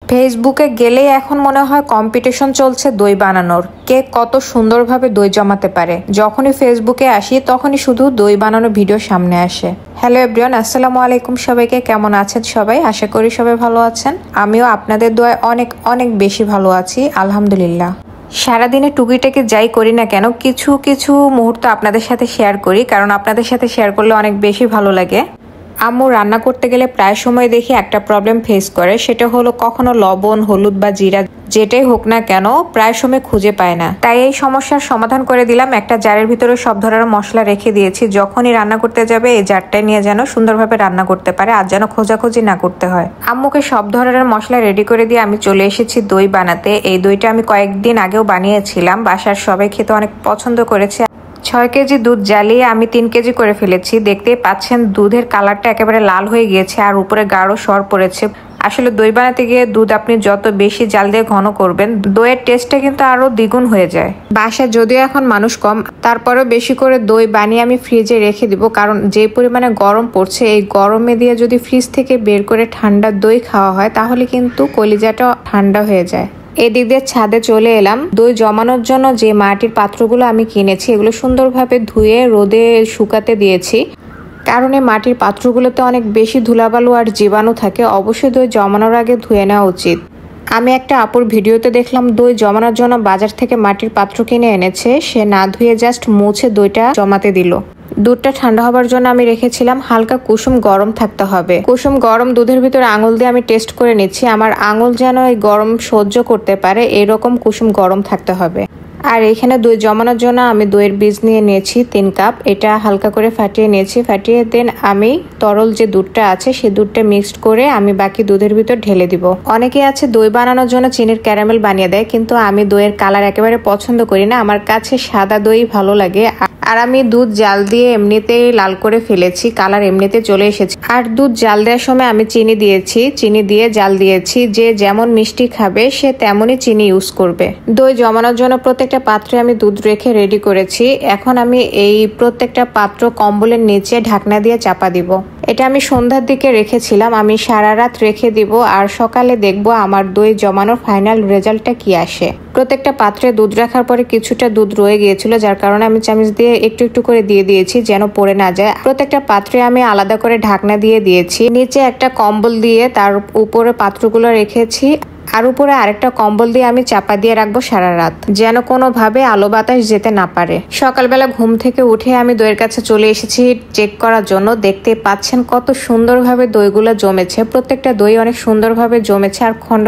ফেসবুকে গেলেই এখন মনে হয় কম্পিটিশন চলছে দই বানানোর, কে কত সুন্দরভাবে দই জমাতে পারে। যখনই ফেসবুকে আসি তখনই শুধু দই বানানোর ভিডিও সামনে আসে। হ্যালো এভরিওয়ান, আসসালামু আলাইকুম সবাইকে। কেমন আছেন সবাই? আশা করি সবাই ভালো আছেন। আমিও আপনাদের দোয়ায় অনেক অনেক বেশি ভালো আছি, আলহামদুলিল্লাহ। সারাদিনে টুকিটাকি যাই করি না কেন, কিছু কিছু মুহূর্ত আপনাদের সাথে শেয়ার করি, কারণ আপনাদের সাথে শেয়ার করলে অনেক বেশি ভালো লাগে। আম্মু রান্না করতে গেলে প্রায় সময় দেখি একটা প্রবলেম ফেস করে, সেটা হলো কখনো লবণ, হলুদ বা জিরা যেটাই হোক না কেন প্রায় সময় খুঁজে পায় না। তাই এই সমস্যার সমাধান করে দিলাম। একটা জারের ভিতরে সব ধরনের মশলা রেখে দিয়েছি, যখনই রান্না করতে যাবে এই জারটায় নিয়ে যেন সুন্দরভাবে রান্না করতে পারে, আর যেন খোঁজাখুঁজি না করতে হয়। আম্মুকে সব ধরনের মশলা রেডি করে দিয়ে আমি চলে এসেছি দই বানাতে। এই দইটা আমি কয়েকদিন আগেও বানিয়েছিলাম, বাসার সবাই খেতে অনেক পছন্দ করেছে। 6 কেজি দুধ জ্বালিয়ে আমি 3 কেজি করে ফেলেছি। দেখতেই পাচ্ছেন দুধের কালারটা একেবারে লাল হয়ে গিয়েছে আর উপরে গাঢ় সর পড়েছে। আসলে দই বানাতে গিয়ে দুধ আপনি যত বেশি জাল দিয়ে ঘন করবেন, দইয়ের টেস্টটা কিন্তু আরো দ্বিগুণ হয়ে যায়। বাসায় যদিও এখন মানুষ কম, তারপরেও বেশি করে দই বানিয়ে আমি ফ্রিজে রেখে দিব, কারণ যে পরিমাণে গরম পড়ছে এই গরমে দিয়ে যদি ফ্রিজ থেকে বের করে ঠান্ডা দই খাওয়া হয় তাহলে কিন্তু কলিজাটা ঠান্ডা হয়ে যায়। এদিক দিয়ে ছাদে চলে এলাম। দই জমানোর জন্য যে মাটির পাত্রগুলো আমি কিনেছি এগুলো সুন্দরভাবে ধুয়ে রোদে শুকাতে দিয়েছি, কারণ এই মাটির পাত্রগুলোতে অনেক বেশি ধুলাবালু আর জীবাণু থাকে। অবশ্যই দই জমানোর আগে ধুয়ে নেওয়া উচিত। আমি একটা আপুর ভিডিওতে দেখলাম দই জমানোর জন্য বাজার থেকে মাটির পাত্র কিনে এনেছে, সে না ধুয়ে জাস্ট মুছে দইটা জমাতে দিল। দুধটা ঠান্ডা হবার জন্য আমি রেখেছিলাম। হালকা কুসুম গরম থাকতে হবে। কুসুম গরম দুধের ভিতরে আঙুল দিয়ে আমি টেস্ট করে নিচ্ছি, আমার আঙুল যেন এই গরম সহ্য করতে পারে এরকম কুসুম গরম থাকতে হবে। আর এখানে দই জমানোর জন্য আমি দইয়ের বীজ নিয়ে নিয়েছি 3 কাপ। এটা হালকা করে ফাটিয়ে নিয়েছি। ফাটিয়ে দেন আমি তরল যে দুধটা আছে সেই দুধটা মিক্সড করে আমি বাকি দুধের ভিতর ঢেলে দিব। অনেকে আছে দই বানানোর জন্য চিনির ক্যারামেল বানিয়ে দেয়, কিন্তু আমি দইয়ের কালার একেবারে পছন্দ করি না। আমার কাছে সাদা দই ভালো লাগে। আর আমি দুধ জাল দিয়ে এমনিতেই লাল করে ফেলেছি, কালার এমনিতে চলে এসেছে। আর দুধ জাল দেওয়ার সময় আমি চিনি দিয়েছি, চিনি দিয়ে জাল দিয়েছি। যে যেমন মিষ্টি খাবে সে তেমনই চিনি ইউজ করবে। দই জমানোর জন্য প্রত্যেকটা পাত্রে আমি দুধ রেখে রেডি করেছি। এখন আমি এই প্রত্যেকটা পাত্র কম্বলের নিচে ঢাকনা দিয়ে চাপা দিব। এটা আমি সন্ধ্যার দিকে রেখেছিলাম, আমি সারা রাত রেখে দিব আর সকালে দেখব আমার দই জমানোর ফাইনাল রেজাল্টটা কি আসে। প্রত্যেকটা পাত্রে দুধ রাখার পরে কিছুটা দুধ রয়ে গিয়েছিল, যার কারণে আমি চামচ দিয়ে একটু একটু করে দিয়ে দিয়েছি যেন পড়ে না যায়। প্রত্যেকটা পাত্রে আমি আলাদা করে ঢাকনা দিয়ে দিয়েছি। নিচে একটা কম্বল দিয়ে তার উপরে পাত্রগুলো রেখেছি, আর উপরে আরেকটা কম্বল দিয়ে আমি চাপা দিয়ে রাখবো সারা রাত, যেন কোনোভাবে আলো বাতাস যেতে না পারে। সকালবেলা ঘুম থেকে উঠে আমি দইয়ের কাছে চলে এসেছি চেক করার জন্য। দেখতে পাচ্ছেন কত সুন্দরভাবে দইগুলো জমেছে। প্রত্যেকটা দই অনেক সুন্দরভাবে জমেছে আর খন্ড